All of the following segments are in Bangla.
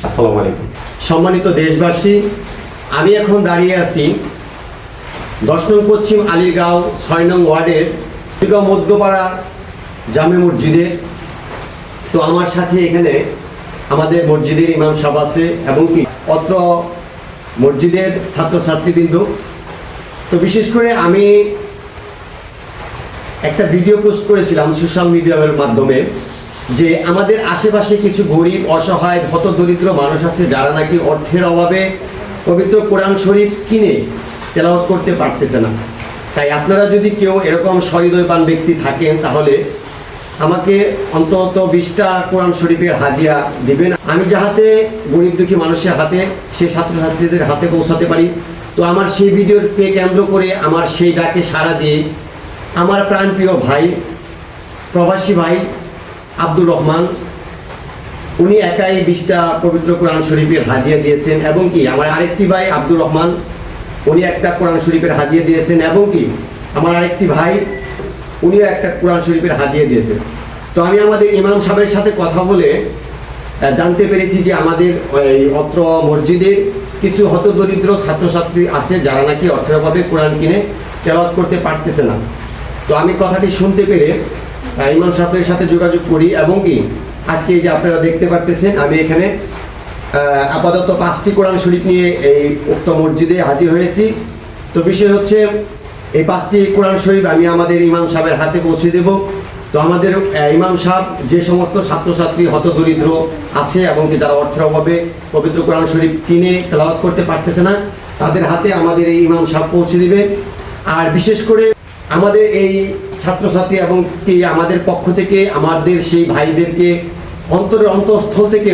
আসসালামু আলাইকুম। সম্মানিত দেশবাসী, আমি এখন দাঁড়িয়ে আছি 10 নং পশ্চিম আলীগাঁও 6 নং ওয়ার্ডের আলীগাঁও মধ্যপাড়া জামে মসজিদে। তো আমার সাথে এখানে আমাদের মসজিদের ইমাম সাহেব আছে এবং কি অত্র মসজিদের ছাত্রছাত্রীবৃন্দ। তো বিশেষ করে আমি একটা ভিডিও পোস্ট করেছিলাম সোশ্যাল মিডিয়ার মাধ্যমে যে আমাদের আশেপাশে কিছু গরিব অসহায় হতদরিদ্র মানুষ আছে যারা নাকি অর্থের অভাবে পবিত্র কোরআন শরীফ কিনে তেলাওয়াত করতে পারতেছে না। তাই আপনারা যদি কেউ এরকম সহৃদয়বান ব্যক্তি থাকেন তাহলে আমাকে অন্তত 20টা কোরআন শরীফের হাদিয়া দিবেন, আমি যাহাতে গরিব দুঃখী মানুষের হাতে সে ছাত্রছাত্রীদের হাতে পৌঁছাতে পারি। তো আমার সেই ভিডিওকে কেন্দ্র করে আমার সেই ডাকে সাড়া দিয়ে আমার প্রাণপ্রিয় ভাই প্রবাসী ভাই আব্দুর রহমান উনি একাই 20টা পবিত্র কোরআন শরীফের হাদিয়া দিয়েছেন এবং কি আমার আরেকটি ভাই আব্দুর রহমান উনি একটা কোরআন শরীফের হাদিয়া দিয়েছেন এবং কি আমার আরেকটি ভাই উনিও একটা কোরআন শরীফের হাদিয়া দিয়েছেন। তো আমি আমাদের ইমাম সাহেবের সাথে কথা বলে জানতে পেরেছি যে আমাদের এই অত্র মসজিদের কিছু হতদরিদ্র ছাত্রছাত্রী আছে যারা নাকি অর্থের অভাবে কোরআন কিনে তেলাওয়াত করতে পারতেছে না। তো আমি কথাটি শুনতে পেরে ইমাম সাহেবের সাথে যোগাযোগ করি এবং কি আজকে যে আপনারা দেখতে পারতেছেন আমি এখানে আপাতত 5টি কোরআন শরীফ নিয়ে এই উক্ত মসজিদে হাজির হয়েছি। তো বিষয় হচ্ছে এই 5টি কোরআন শরীফ আমি আমাদের ইমাম সাহেবের হাতে পৌঁছে দেব। তো আমাদের ইমাম সাহেব যে সমস্ত ছাত্রছাত্রী হতদরিদ্র আছে এবং কি যারা অর্থের অভাবে পবিত্র কোরআন শরীফ কিনে তেলাওয়াত করতে পারতেছে না তাদের হাতে আমাদের এই ইমাম সাহেব পৌঁছে দিবে। আর বিশেষ করে আমাদের এই ছাত্রছাত্রী এবং কি আমাদের পক্ষ থেকে আমাদের সেই ভাইদেরকে অন্তরের অন্তঃস্থল থেকে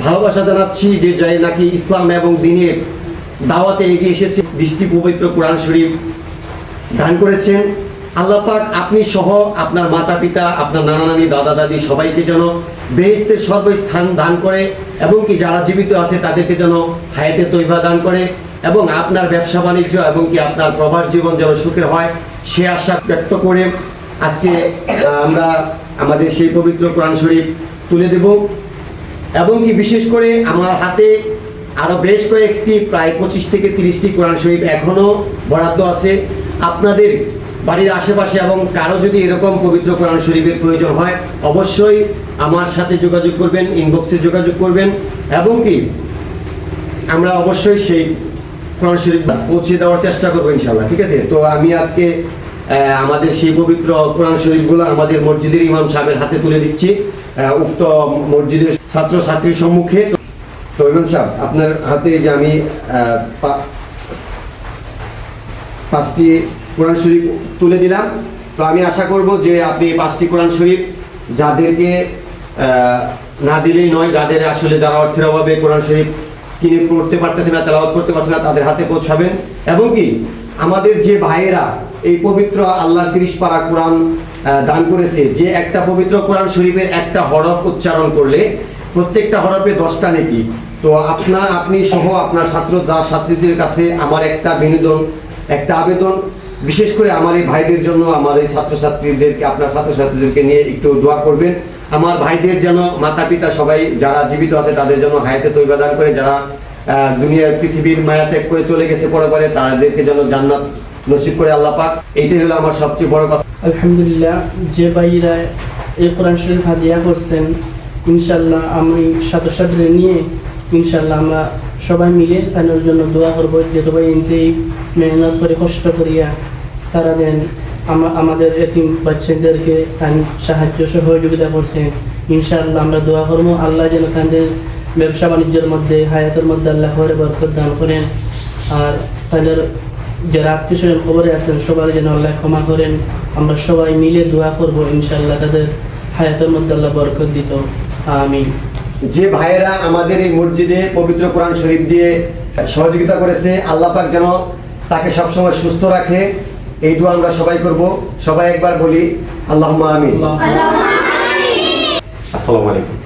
ভালোবাসা জানাচ্ছি যে যাই নাকি ইসলাম এবং দ্বীনের দাওয়াতে এগিয়ে এসেছে 20টি পবিত্র কোরআন শরীফ দান করেছেন। আল্লাহ পাক আপনি সহ আপনার মাতা পিতা আপনার নানা নানি দাদা দাদি সবাইকে যেন বেহেশতের সর্বস্থান দান করে এবং কি যারা জীবিত আছে তাদেরকে যেন হায়াতে তৈবা দান করে এবং আপনার ব্যবসা বাণিজ্য এবং কি আপনার প্রবাস জীবন যেন সুখের হয় সে আশা ব্যক্ত করে আজকে আমরা আমাদের সেই পবিত্র কোরআন শরীফ তুলে দেব এবং কি বিশেষ করে আমার হাতে আরও বেশ কয়েকটি প্রায় 25 থেকে 30টি কোরআন শরীফ এখনও বরাদ্দ আছে। আপনাদের বাড়ির আশেপাশে এবং কারো যদি এরকম পবিত্র কোরআন শরীফের প্রয়োজন হয় অবশ্যই আমার সাথে যোগাযোগ করবেন, ইনবক্সে যোগাযোগ করবেন এবং কি আমরা অবশ্যই সেই কোরআন শরীফ পৌঁছে দেওয়ার চেষ্টা করবো ইনশাআল্লাহ। ঠিক আছে? তো আমি আজকে আমাদের সেই পবিত্র কোরআন শরীফগুলো আমাদের মসজিদের ইমাম সাহেবের হাতে তুলে দিচ্ছি উক্ত মসজিদের ছাত্রছাত্রীর সম্মুখে। তো ইমাম সাহেব আপনার হাতে যে আমি 5টি কোরআন শরীফ তুলে দিলাম। তো আমি আশা করব যে আপনি 5টি কোরআন শরীফ যাদেরকে না দিলেই নয়, যাদের আসলে যারা অর্থের অভাবে কোরআন শরীফ কিনে পড়তে পারতেছে না তেলাওয়াত করতে পারছে না তাদের হাতে পৌঁছাবেন এবং কি আমাদের যে ভাইয়েরা এই পবিত্র আল্লাহর 30 পারা কোরআন দান করেছে যে একটা পবিত্র কোরআন শরীফের একটা হরফ উচ্চারণ করলে প্রত্যেকটা হরফে 10টা নেকি। তো আপনি সহ আপনার ছাত্রছাত্রীদের কাছে আমার একটা বিনোদন একটা আবেদন, বিশেষ করে আমার এই ভাইদের জন্য আমার এই ছাত্রছাত্রীদেরকে আপনার ছাত্রছাত্রীদেরকে নিয়ে একটু দোয়া করবেন। আমার ভাইদের যেন মাতা পিতা সবাই যারা জীবিত আছে তাদের জন্য হায়াতে তৈবা দান করে, যারা দুনিয়ার পৃথিবীর মায়া ত্যাগ করে চলে গেছে পরে তাদেরকে যেন জান্নাত নসিব করে আল্লাহ পাক। এইটাই হলো আমার সবচেয়ে বড় কথা। আলহামদুলিল্লাহ, যে ভাইরা এই কোরআন শরীফ হাদিয়া করছেন ইনশাল্লাহ আমি ছাত্রছাত্রীদের নিয়ে ইনশাল্লাহ আমরা সবাই মিলে তাদের জন্য দোয়া করবো যে সবাই ইনতেই মেহনত করে কষ্ট করিয়া তারা দেন আমাদের এতিম বাচ্চাদেরকে সাহায্য সহযোগিতা করছেন। ইনশাআল্লাহ আমরা দোয়া করবো আল্লাহ যেন তাদের ব্যবসা বাণিজ্যের মধ্যে হায়াতের মধ্যে আল্লাহ করে বরকত দান করেন। আর তাদের যারা আত্মীয় স্বজন খবরে আছেন সবাই যেন আল্লাহ ক্ষমা করেন। আমরা সবাই মিলে দোয়া করবো ইনশাআল্লাহ তাদের হায়াতের মধ্যে আল্লাহ বরকত দিত। আমিন। যে ভাইয়েরা আমাদের এই মসজিদে পবিত্র কোরআন শরীফ দিয়ে সহযোগিতা করেছে আল্লাহ পাক যেন তাকে সবসময় সুস্থ রাখে এই দোয়া আমরা সবাই করব। সবাই একবার বলি আল্লাহুম্মা আমিন। আসসালামু আলাইকুম।